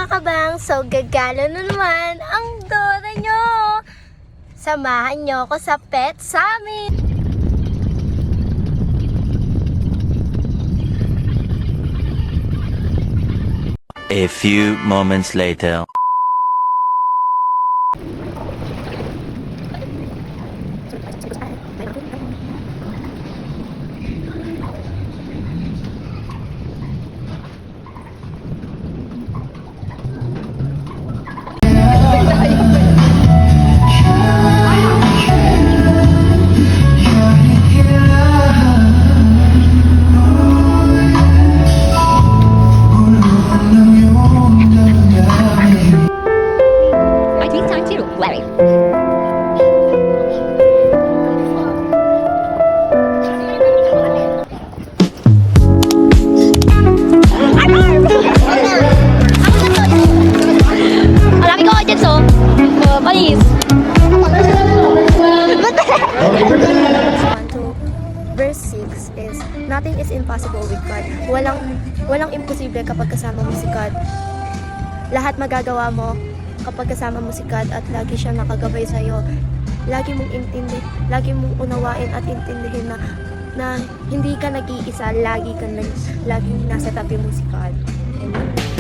mga kabang, so gagala na naman ang Dora nyo. Samahan nyo ako sa Pet Summit. A few moments later. My tweet time too, Larry. Marami ko audience oh. Palis. 1 to verse 6 is, nothing is impossible with God. Walang imposible kapag kasama mo si God. Lahat magagawa mo kapag kasama mo si God at lagi siya nakagabay sa'yo. Lagi mong unawain at intindihin na hindi ka nag-iisa, laging nasa tabi mo si God. Amen.